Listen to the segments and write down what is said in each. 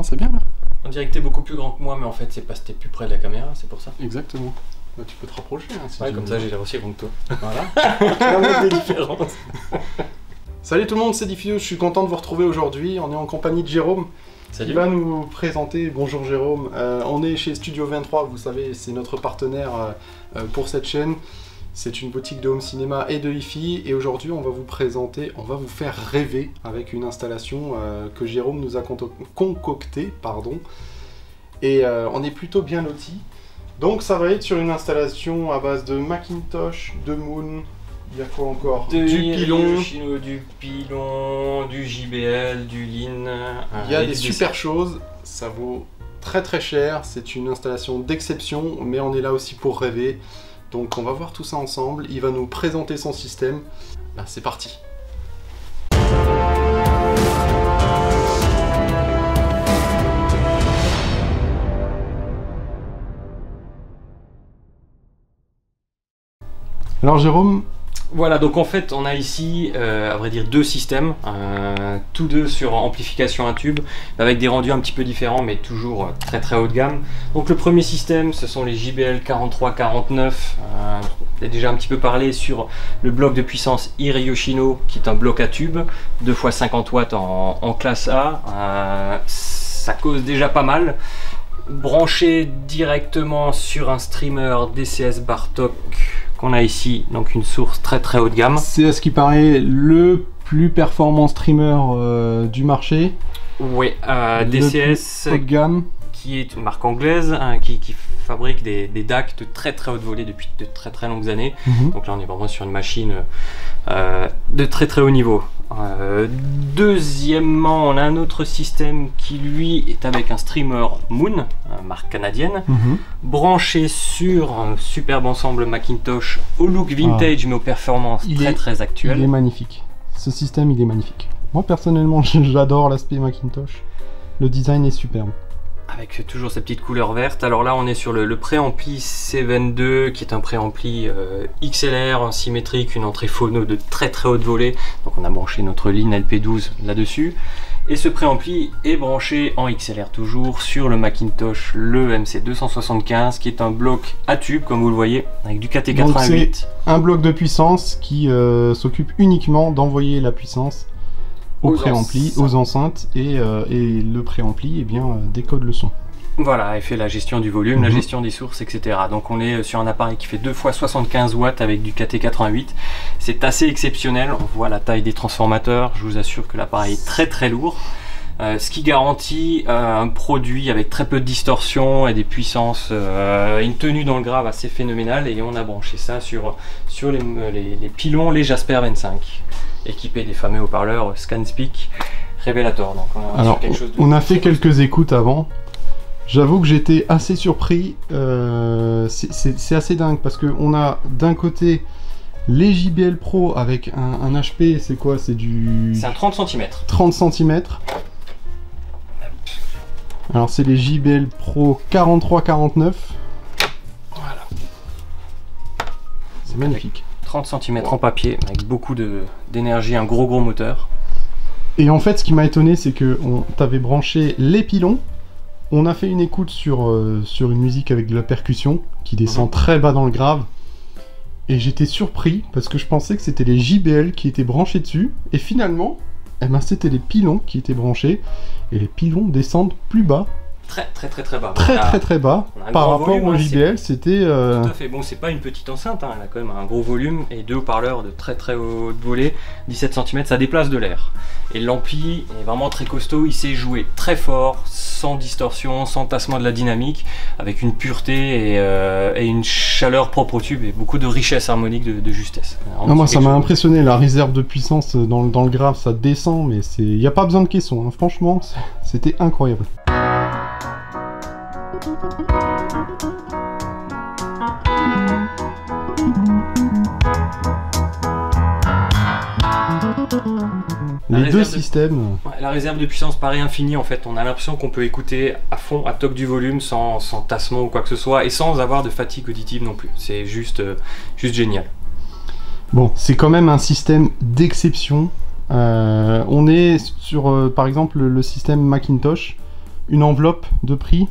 c'est bien là. On dirait que t'es beaucoup plus grand que moi, mais en fait c'est parce que t'es plus près de la caméra, c'est pour ça. Exactement. Bah, tu peux te rapprocher. Hein, si Ouais, tu comme veux. ça j'ai l'air aussi grand que toi. Voilà. On a des différences. Salut tout le monde, c'est Diffuse, je suis content de vous retrouver aujourd'hui. On est en compagnie de Jérôme. Salut. Il va nous présenter. Bonjour Jérôme. On est chez Studio 23, vous savez, c'est notre partenaire pour cette chaîne. C'est une boutique de home cinéma et de hi-fi. Et aujourd'hui, on va vous présenter, on va vous faire rêver avec une installation que Jérôme nous a concoctée. Pardon. Et on est plutôt bien lotis. Donc ça va être sur une installation à base de Macintosh, de Moon. Il y a quoi encore? Du pilon. Du pilon, du JBL, du Lean. Il y a des super choses. Ça vaut très très cher. C'est une installation d'exception, mais on est là aussi pour rêver. Donc on va voir tout ça ensemble. Il va nous présenter son système. Ben, c'est parti. Alors Jérôme, voilà, donc en fait on a ici, à vrai dire, deux systèmes, tous deux sur amplification à tube, avec des rendus un petit peu différents, mais toujours très très haut de gamme. Donc le premier système, ce sont les JBL 4349. J'ai déjà un petit peu parlé sur le bloc de puissance Hiri Yoshino, qui est un bloc à tube, 2 x 50 watts en classe A. Ça cause déjà pas mal. Branché directement sur un streamer DCS Bartok qu'on a ici, donc une source très très haut de gamme. c'est à ce qui paraît le plus performant streamer du marché. Oui, DCS haut de gamme, qui est une marque anglaise qui fabrique des DAC de très très haute volée depuis de très très longues années. Donc là on est vraiment sur une machine de très très haut niveau. Deuxièmement, on a un autre système qui lui est avec un streamer Moon, marque canadienne, branché sur un superbe ensemble Macintosh au look vintage mais aux performances très actuelles. Il est magnifique. Ce système il est magnifique. Moi personnellement j'adore l'aspect Macintosh. Le design est superbe. Avec toujours cette petite couleur verte. Alors là on est sur le préampli C22 qui est un préampli XLR symétrique, une entrée phono de très très haute volée. Donc on a branché notre Lean LP12 là-dessus. Et ce préampli est branché en XLR toujours sur le Macintosh, le MC275 qui est un bloc à tube comme vous le voyez avec du KT88. Donc c'est un bloc de puissance qui s'occupe uniquement d'envoyer la puissance au préampli, aux enceintes, et le préampli décode le son. Voilà, et fait la gestion du volume, la gestion des sources, etc. Donc on est sur un appareil qui fait 2 x 75 watts avec du KT88. C'est assez exceptionnel, on voit la taille des transformateurs, je vous assure que l'appareil est très très lourd. Ce qui garantit un produit avec très peu de distorsion et des puissances, une tenue dans le grave assez phénoménale. Et on a branché ça sur les pilons, les Jasper 25. Équipé des fameux haut-parleurs ScanSpeak Revelator. Donc alors, on a fait quelques écoutes avant. J'avoue que j'étais assez surpris. C'est assez dingue parce qu'on a d'un côté les JBL Pro avec un HP, c'est quoi? C'est un 30 cm. 30 cm. Alors c'est les JBL Pro 4349. Voilà. C'est magnifique. 30 cm en papier avec beaucoup d'énergie, un gros moteur. Et en fait ce qui m'a étonné c'est que t'avais branché les pilons. On a fait une écoute sur une musique avec de la percussion qui descend très bas dans le grave. Et j'étais surpris parce que je pensais que c'était les JBL qui étaient branchés dessus. Et finalement, c'était les pilons qui étaient branchés. Et les pilons descendent plus bas. Très bas. Très bas. Par rapport au JBL, c'était... Tout à fait. Bon, c'est pas une petite enceinte, elle a quand même un gros volume et deux haut-parleurs de très haute volée, 17 cm, ça déplace de l'air. Et l'ampli est vraiment très costaud, il sait jouer très fort, sans distorsion, sans tassement de la dynamique, avec une pureté et une chaleur propre au tube et beaucoup de richesse harmonique, de justesse. Non, moi ça m'a impressionné, la réserve de puissance dans le grave, ça descend, mais il n'y a pas besoin de caisson, hein. Franchement, c'était incroyable. Les deux systèmes. La réserve de puissance paraît infinie en fait. On a l'impression qu'on peut écouter à fond, à top du volume, sans tassement ou quoi que ce soit, et sans avoir de fatigue auditive non plus. C'est juste génial. Bon, c'est quand même un système d'exception. On est sur, par exemple, le système Macintosh. Une enveloppe de prix?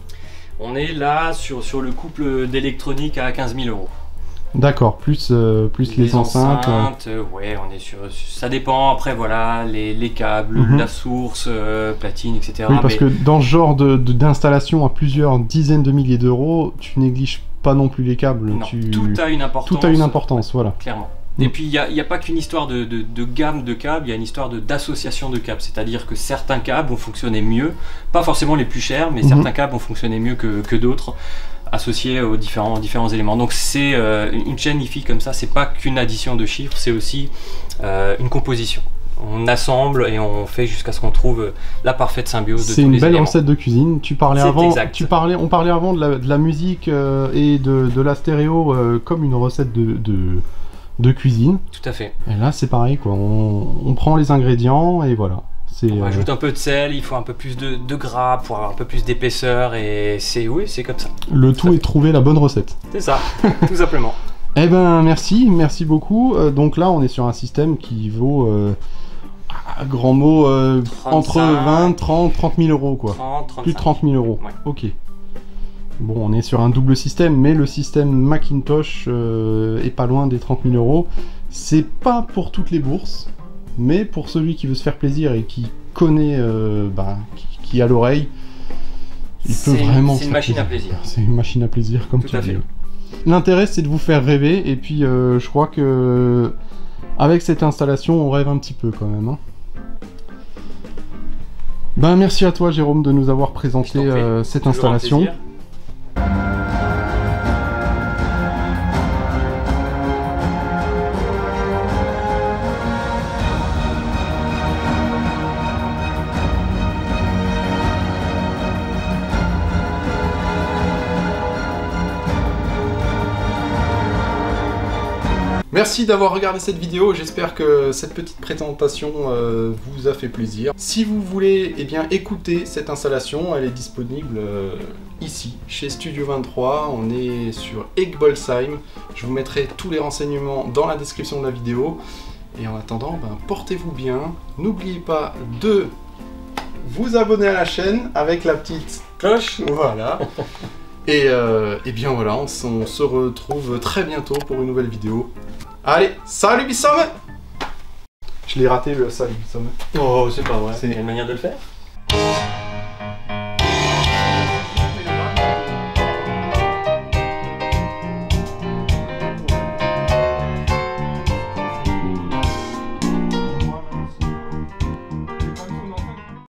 On est là sur le couple d'électronique à 15 000 euros. D'accord, plus les enceintes. Ouais, on est sur. Ça dépend. Après, voilà, les câbles, la source, platine, etc. Oui, parce que dans ce genre d'installation à plusieurs dizaines de milliers d'euros, tu négliges pas non plus les câbles. Non, tout a une importance. Tout a une importance, voilà. Clairement. Et puis, il n'y a pas qu'une histoire de gamme de câbles, il y a une histoire d'association de câbles. C'est-à-dire que certains câbles vont fonctionner mieux, pas forcément les plus chers, mais certains câbles vont fonctionner mieux que d'autres, associés aux différents éléments. Donc, c'est une chaîne hi-fi comme ça, c'est pas qu'une addition de chiffres, c'est aussi une composition. On assemble et on fait jusqu'à ce qu'on trouve la parfaite symbiose de tous les éléments. C'est une belle recette de cuisine. Tu parlais avant, on parlait avant de la musique et de la stéréo comme une recette de cuisine. Tout à fait. Et là, c'est pareil, quoi. On prend les ingrédients et voilà. On rajoute un peu de sel, il faut un peu plus de gras pour avoir un peu plus d'épaisseur et c'est comme ça. Le tout est de trouver la bonne recette. C'est ça, tout simplement. Eh ben, merci beaucoup. Donc là, on est sur un système qui vaut, à grand mot, entre 20, 30 000 euros, quoi. 30, plus de 30 000 euros. Ouais. Ok. Bon, on est sur un double système, mais le système Macintosh est pas loin des 30 000 euros. C'est pas pour toutes les bourses, mais pour celui qui veut se faire plaisir et qui connaît, qui a l'oreille, il peut vraiment. C'est une machine à plaisir. C'est une machine à plaisir, comme tu dis. L'intérêt, c'est de vous faire rêver, et puis je crois que avec cette installation, on rêve un petit peu quand même. Hein. Ben, merci à toi, Jérôme, de nous avoir présenté cette installation. Merci d'avoir regardé cette vidéo, j'espère que cette petite présentation vous a fait plaisir. Si vous voulez écouter cette installation, elle est disponible ici, chez Studio 23, on est sur Egbolsheim. Je vous mettrai tous les renseignements dans la description de la vidéo. Et en attendant, portez-vous bien, n'oubliez pas de vous abonner à la chaîne avec la petite cloche, voilà. Et bien voilà, on se retrouve très bientôt pour une nouvelle vidéo. Allez, salut Bissom! Je l'ai raté le salut Bissom. Oh, c'est pas vrai. C'est une manière de le faire?